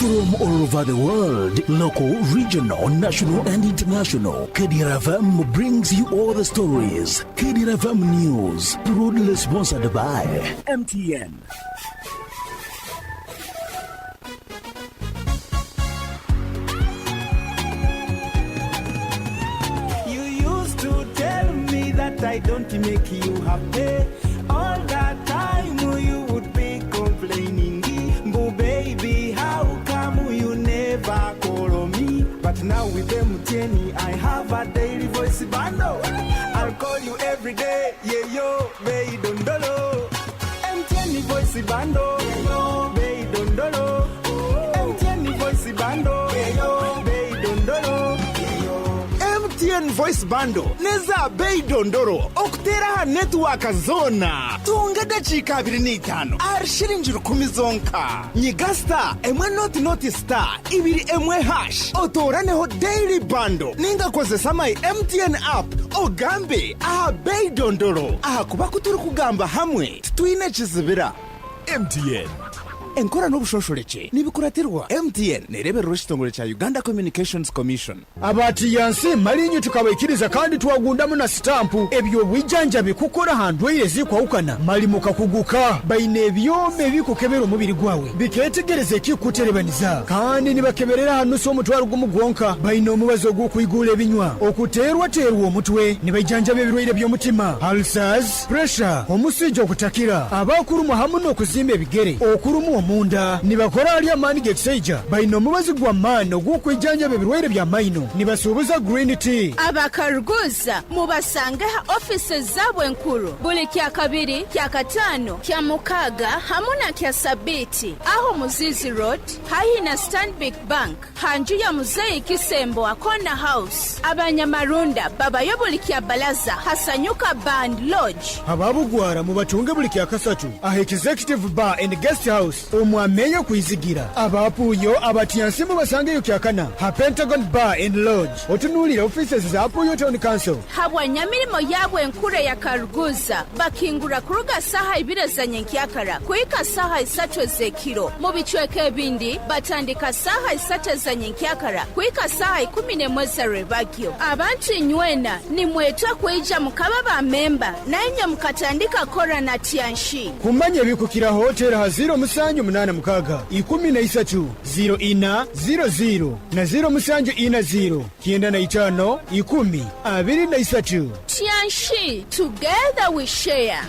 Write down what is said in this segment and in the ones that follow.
From all over the world, local, regional, national, and international, Kdr FM brings you all the stories. Kdr FM News, proudly sponsored by MTN. You used to tell me that I don't make you happy. All that time you would be complaining. But baby, how come you never call me? But now with MTN, I have a daily voice bundle. I'll call you every day, yeah yo, baby dondolo. MTN voice bundle, yeah yo, baby dondolo. MTN voice bundle, yeah yo, baby dondolo. MTN voice bundle neza bei dondoro okutera network zona tunga dakika 25 arshiringi 10 zonka nyigasta emwe not star ibiri emwe hash otoraneho daily bundle ninga kozesa my MTN app ogambe aha bei dondoro aha kuba kuturi kugamba hamwe twine kizibira MTN enkora n'obushosholeke nibikuratirwa MTN nereberero kitongole kya Uganda Communications Commission. Abati yansi malinyo tukabaikiriza kandi tuwagundamu na stampu ebyo bwijanja bikukora handwe zikwawukana malimuka kuguka baine ebyome bikukebera omubiri gwawe biketegereze kikuterebaniza kandi nibakeberera hanu so mutwaro gumugonka baine omubazo gw'okuyigula ebinywa okuterwa omutwe nibajanja bebirwire by'omutima ulcers pressure omusijja okutakira abakuru muhamu n'okuzimba ebigere okurumu munda nibakora ali amani getseja baino mubazi gwa mano gw'okwijanja bebirwire bya maino nibasuubuza green tea abakaruguza mubasanga offices zabwe nkuru buli kya kabiri kya katano kya mukaga hamuna kya sabiti aho Muzizi Road hayi na Stanbic Bank hanju ya Muzeyi Kisembo Akona House abanyamarunda babayo buli kya balaza hasanyuka Band Lodge ababugwara mubatunge buli kya kasatu a executive bar and guest house omwameyo kuizigira abapuyo abatiyansi mubasangeyo kyakana ha Pentagon Bar and Lodge otunulira offices za Apuyo Town Council habwa nyamirimo yabwe nkure ya karuguza bakingura kuruga saha ibirezanye nkyakara kuika saha isatu zekiro mu bichweke ebindi batandika saha isatu zanye nkyakara kuika saha 11 rebagyo abantu nywena ni mwetwa kweja mukababa memba nainye mukatandika kora na tianshi kumanya bikukira hotel ha 0886 13 0400 na 0740 95 10 23 tianshi together we share.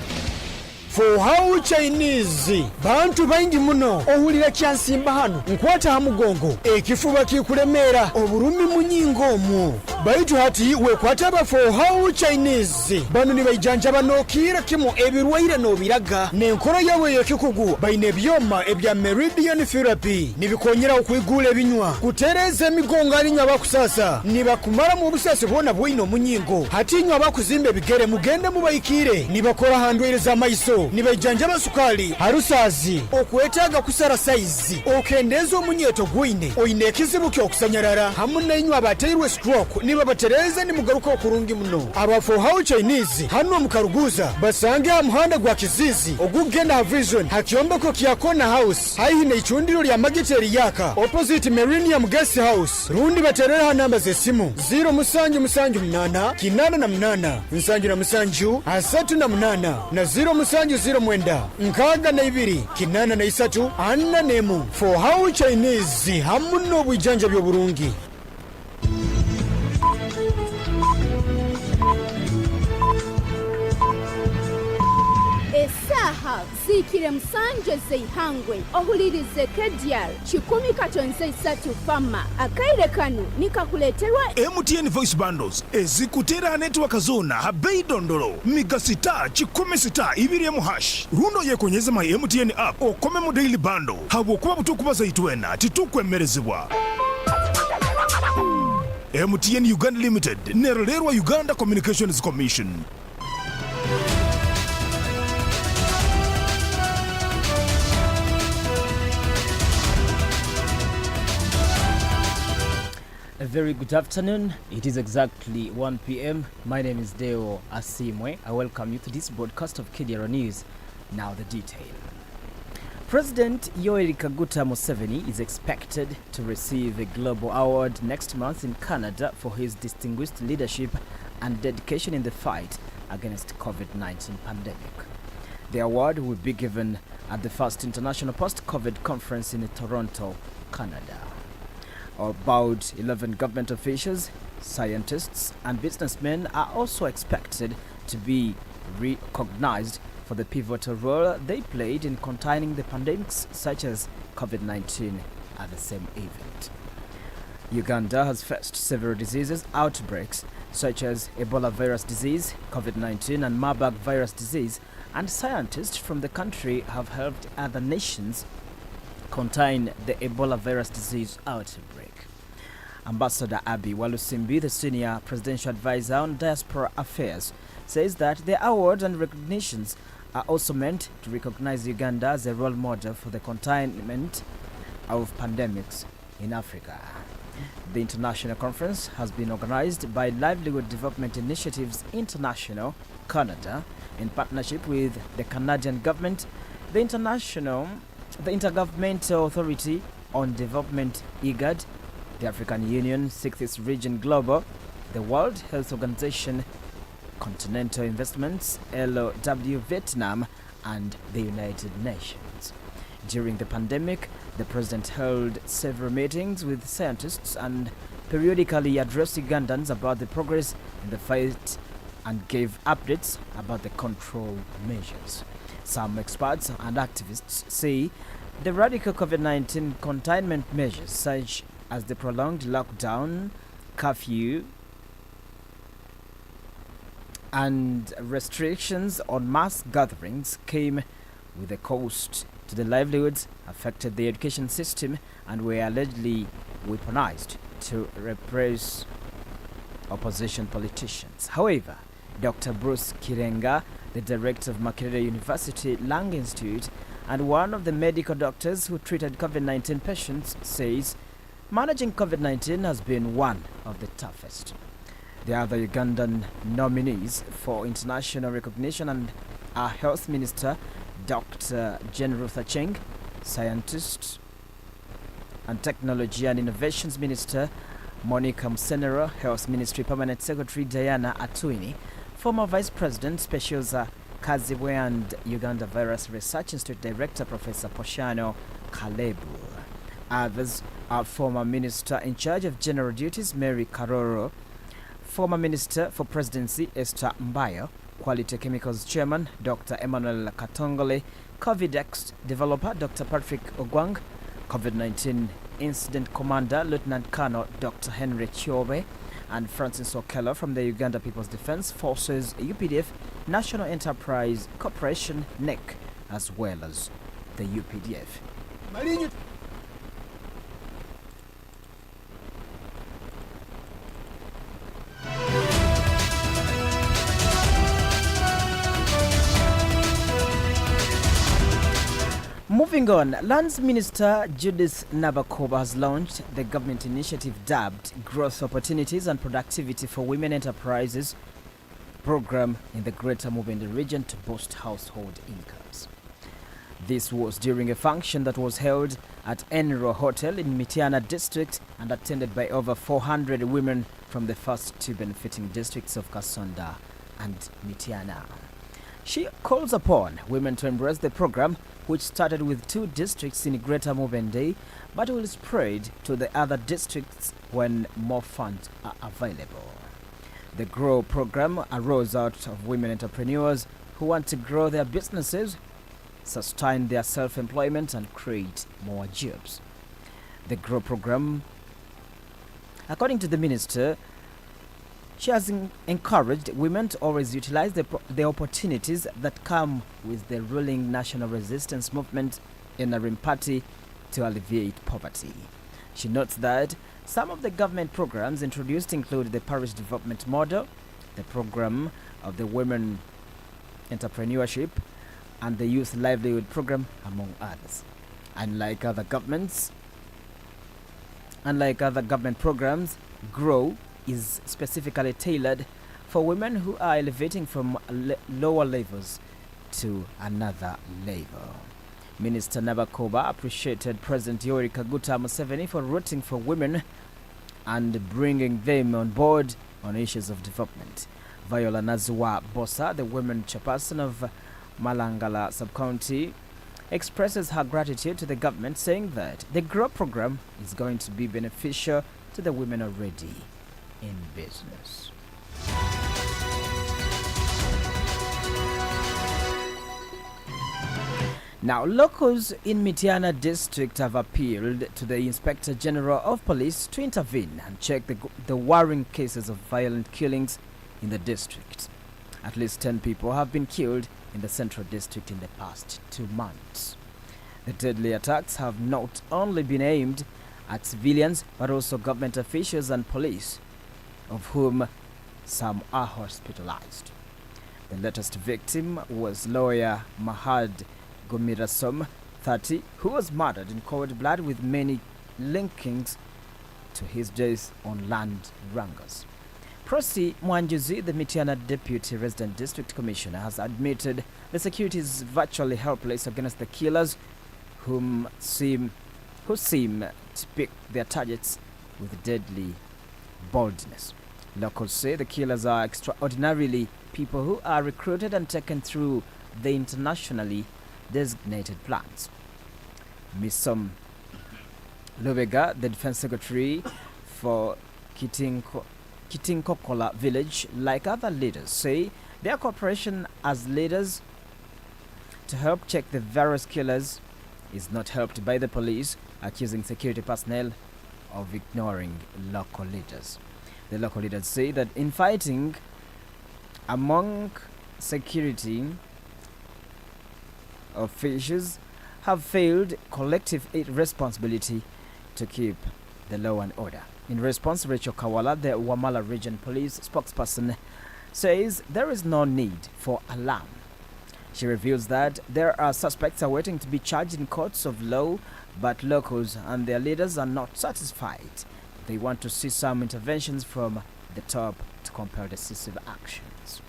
For how Chinese bantu baingi muno ohulira kyansimba hano nkwata hamugongo ekifuba kikuremera oburumi munyingo mu baitu hati wekwata ba for how Chinese bano ni bayijanja banokira kimo ebirwaire no biraga nenkora yawe yakikugu baine byoma ebya meridian therapy nibikonyera okwigula ebinywa kutereza emigongo ali nyaba kusasa nibakumara mu busase bona bwino munyingo hati nywa bakuzimbe bigere mugende mubayikire nibakora handwire za maiso nibajanja basukali harusazi okwetaga kusara size okendeza omunyeto gwine oine kizibu kyokusanyarara hamuna inywa abateirwe stroke niba batereza ni mugaruka okurungi muno abafo how Chinese hano mukaruguza basange amuhanda gwa kizizi ogugenda vision hakiomba ko kyakona house haihine ichundiro lya magiteri yaka opposite Millennium Guest House rundi baterera namba zesimu 0 kinana na mnana nsanju na msanju asatu na mnana na 0 nkaga na ibiri kinana na isatu anna nemu for how Chinese hamuno bwijanja byo burungi. Esaha zikire msanje zeihangwe ohulirize Kdr 10 fama akaire kanu nikakuleterwa MTN voice bundles ezikutera network zona habei dondolo migasita 10 ibiri mu hash rundo yekonyeza my MTN app okome mu daily bundle habo kuba butukubaza itwena titukwemerezebwa. MTN Uganda Limited nererwa Uganda Communications Commission. A very good afternoon. It is exactly 1 p.m. My name is Deo Asiimwe. I welcome you to this broadcast of Kdr News. Now the detail. President Yoweri Kaguta Museveni is expected to receive a global award next month in Canada for his distinguished leadership and dedication in the fight against COVID-19 pandemic. The award will be given at the first International Post-COVID Conference in Toronto, Canada. About 11 government officials, scientists, and businessmen are also expected to be recognized for the pivotal role they played in containing the pandemics such as COVID-19 at the same event. Uganda has faced several diseases outbreaks such as Ebola virus disease, COVID-19 and Marburg virus disease, and scientists from the country have helped other nations contain the Ebola virus disease outbreak. Ambassador Abi Walusimbi, the senior presidential advisor on diaspora affairs, says that the awards and recognitions are also meant to recognize Uganda as a role model for the containment of pandemics in Africa. The international conference has been organized by Livelihood Development Initiatives International, Canada, in partnership with the Canadian government, the Intergovernmental Authority on Development, IGAD, the African Union, 6th Region Global, the World Health Organization, Continental Investments, LOW Vietnam, and the United Nations. During the pandemic, the president held several meetings with scientists and periodically addressed Ugandans about the progress in the fight and gave updates about the control measures. Some experts and activists say the radical COVID-19 containment measures such as the prolonged lockdown, curfew, and restrictions on mass gatherings came with a cost to the livelihoods, affected the education system, and were allegedly weaponized to repress opposition politicians. However, Dr. Bruce Kirenga, the director of Makerere University Lung Institute and one of the medical doctors who treated COVID-19 patients, says managing COVID-19 has been one of the toughest. The other Ugandan nominees for international recognition and are Health Minister Dr. Jane Ruth Acheng, Scientist and Technology and Innovations Minister Monica Musenero, Health Ministry Permanent Secretary Diana Atuini, former Vice President Specioza Kaziwe, and Uganda Virus Research Institute Director Professor Poshano Kalebu. Others are former Minister in charge of General Duties Mary Karoro, former Minister for Presidency Esther Mbayo, Quality Chemicals Chairman Dr. Emmanuel Katongole, COVID-X Developer Dr. Patrick Ogwang, COVID-19 Incident Commander Lieutenant Colonel Dr. Henry Chiobe, and Francis Okello from the Uganda People's Defense Forces UPDF National Enterprise Corporation NEC, as well as the UPDF. Moving on, Lands Minister Judith Nabakoba has launched the government initiative dubbed Growth Opportunities and Productivity for Women Enterprises program in the Greater Mubende region to boost household incomes. This was during a function that was held at Enro Hotel in Mityana district and attended by over 400 women from the first two benefiting districts of Kasonda and Mityana. She calls upon women to embrace the program, which started with 2 districts in Greater Mubende, but will spread to the other districts when more funds are available. The GROW program arose out of women entrepreneurs who want to grow their businesses, sustain their self-employment, and create more jobs. The GROW program, according to the minister, she has encouraged women to always utilize the opportunities that come with the ruling National Resistance Movement NRM party to alleviate poverty. She notes that some of the government programs introduced include the Parish Development Model, the program of the Women Entrepreneurship, and the Youth Livelihood Program, among others. Unlike other government programs, GROW is specifically tailored for women who are elevating from lower levels to another level. Minister Nabakoba appreciated President Yoweri Kaguta Museveni for rooting for women and bringing them on board on issues of development. Viola Nazwa Bosa, the women chairperson of Malangala Sub-County, expresses her gratitude to the government, saying that the GROW program is going to be beneficial to the women already in business. Now, locals in Mityana district have appealed to the Inspector General of Police to intervene and check the worrying cases of violent killings in the district. At least 10 people have been killed in the central district in the past 2 months. The deadly attacks have not only been aimed at civilians but also government officials and police, of whom some are hospitalized. The latest victim was lawyer Mahad Gomirasom, 30, who was murdered in cold blood with many linkings to his days on land wrangles. Prosi Mwanjuzi, the Mityana Deputy Resident District Commissioner, has admitted the security is virtually helpless against the killers who seem to pick their targets with deadly boldness. Locals say the killers are extraordinarily people who are recruited and taken through the internationally designated plans. Misom Lubega, the Defense Secretary for Kitinkokola village, like other leaders, say their cooperation as leaders to help check the various killers is not helped by the police, accusing security personnel of ignoring local leaders. The local leaders say that in fighting among security officials have failed collective responsibility to keep the law and order. In response, Rachel Kawala, the Wamala Region Police spokesperson, says there is no need for alarm. She reveals that there are suspects awaiting to be charged in courts of law, but locals and their leaders are not satisfied. They want to see some interventions from the top to compel decisive actions.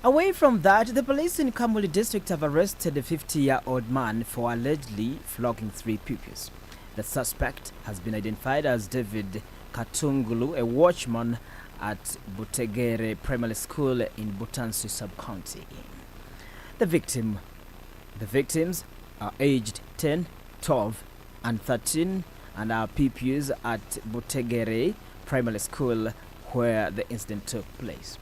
Away from that, the police in Kamuli district have arrested a 50-year-old man for allegedly flogging 3 pupils. The suspect has been identified as David Katungulu, a watchman at Butegere Primary School in Butansi Sub-County. The victims are aged 10, 12, and 13 and are pupils at Butegere Primary School where the incident took place.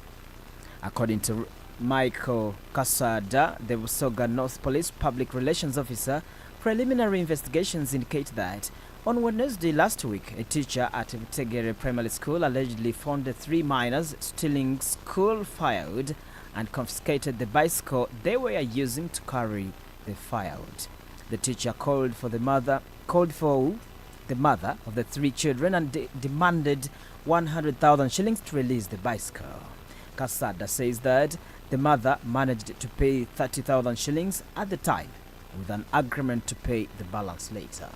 According to Michael Kasada, the Busoga North Police Public Relations Officer, preliminary investigations indicate that on Wednesday last week, a teacher at Butegere Primary School allegedly found the 3 minors stealing school firewood and confiscated the bicycle they were using to carry the firewood. The teacher called for the mother of the 3 children and demanded 100,000 shillings to release the bicycle. Kasada says that the mother managed to pay 30,000 shillings at the time, with an agreement to pay the balance later.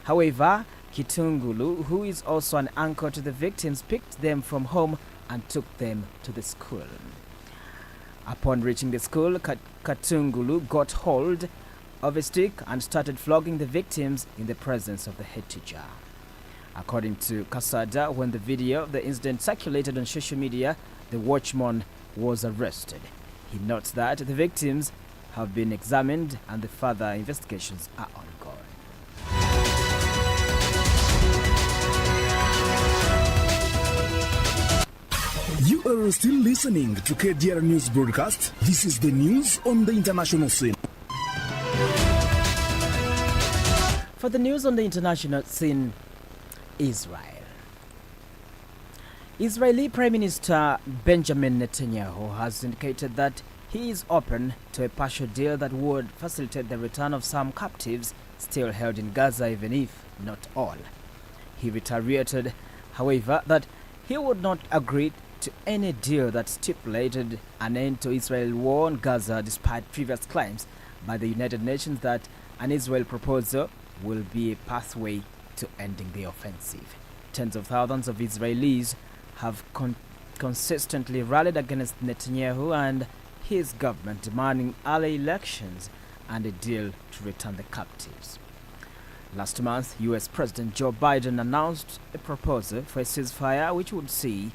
However, Kitungulu, who is also an uncle to the victims, picked them from home and took them to the school. Upon reaching the school, Katungulu got hold of a stick and started flogging the victims in the presence of the head teacher. According to Kasada, when the video of the incident circulated on social media, the watchman was arrested. He notes that the victims have been examined and the further investigations are ongoing. You are still listening to KDR News Broadcast. This is the news on the international scene. For the news on the international scene, Israel. Israeli Prime Minister Benjamin Netanyahu has indicated that he is open to a partial deal that would facilitate the return of some captives still held in Gaza, even if not all. He reiterated, however, that he would not agree to any deal that stipulated an end to Israel's war on Gaza, despite previous claims by the United Nations that an Israel proposal will be a pathway to ending the offensive. Tens of thousands of Israelis have consistently rallied against Netanyahu and his government, demanding early elections and a deal to return the captives. Last month, U.S. President Joe Biden announced a proposal for a ceasefire which would see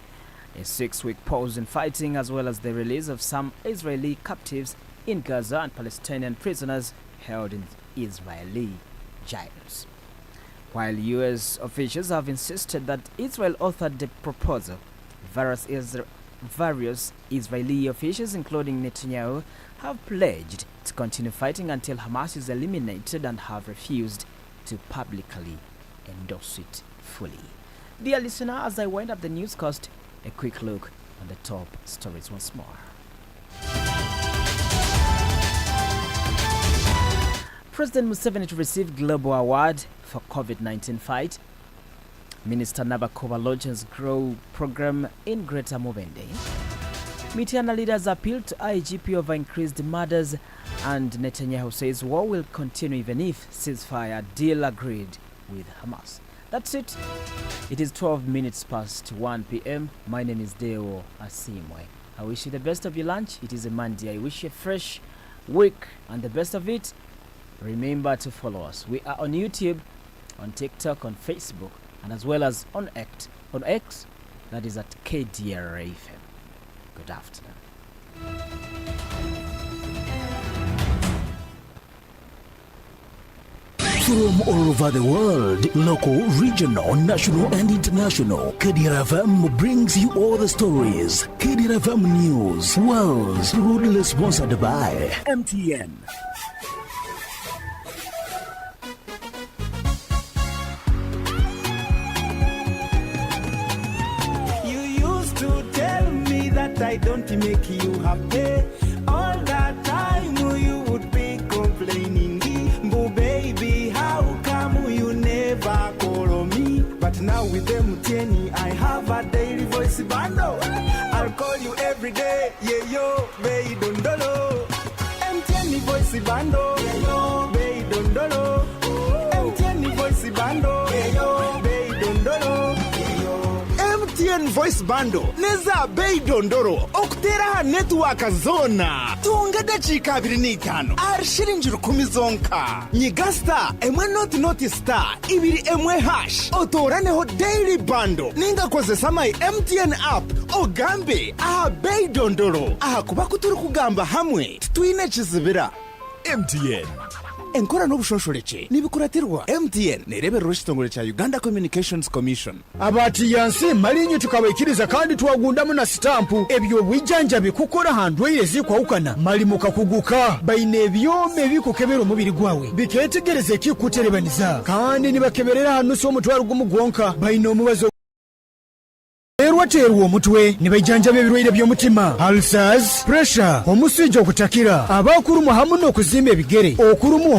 a 6-week pause in fighting as well as the release of some Israeli captives in Gaza and Palestinian prisoners held in Israeli jails. While U.S. officials have insisted that Israel authored the proposal, various Israeli officials, including Netanyahu, have pledged to continue fighting until Hamas is eliminated and have refused to publicly endorse it fully. Dear listener, as I wind up the newscast, a quick look on the top stories once more. President Museveni to receive Global Award for COVID-19 fight. Minister Nabakova launches Grow program in Greater Mubende. Mityana leaders appeal to IGP over increased murders, and Netanyahu says war will continue even if ceasefire deal agreed with Hamas. That's it. It is 12 minutes past 1 p.m. My name is Deo Asiimwe. I wish you the best of your lunch. It is a Monday. I wish you a fresh week and the best of it. Remember to follow us. We are on YouTube, on TikTok, on Facebook, and as well as on X, that is at KDR FM. Good afternoon. From all over the world, local, regional, national, and international, Kdr FM brings you all the stories. Kdr FM News was proudly sponsored by MTN. I don't make you happy. All that time you would be complaining. But baby, how come you never call me? But now with MTN, I have a daily voice bundle. I'll call you every day. Yeah, yo, baby, don't dolo. MTN voice bundle. Yeah, yo, baby, don't dolo. MTN voice bundle. Yeah, yo, baby, don't dolo. MTN voice bundle neza bei dondoro okutera network zona tunga dakika 25 arshirinjira 10 zonka nyigasta emwe not star ibiri emwe hash otoraneho daily bundle ninga kozesa my MTN app ogambe aha bei dondoro aha kuba kuturi kugamba hamwe twine kizibira MTN enkora n'obushosholeke nibikuratirwa MTN nereberero kitongole cha Uganda Communications Commission. Abati yansi malinyo tukabikiriza kandi twagundamo na stampu ebyo bwijanja bikukora handwe yezikwawukana malimuka kuguka bayine byome bikukebera umubiri gwawe biketegereze kikuterebaniza kandi nibakeberera hanu so mutwaro gumugonka bayine omubazo terwa omutwe nibajanja bebirwire by'omutima ulcers pressure omusijo kutakira abakuru muhamu n'okuzimba ebigere okurumu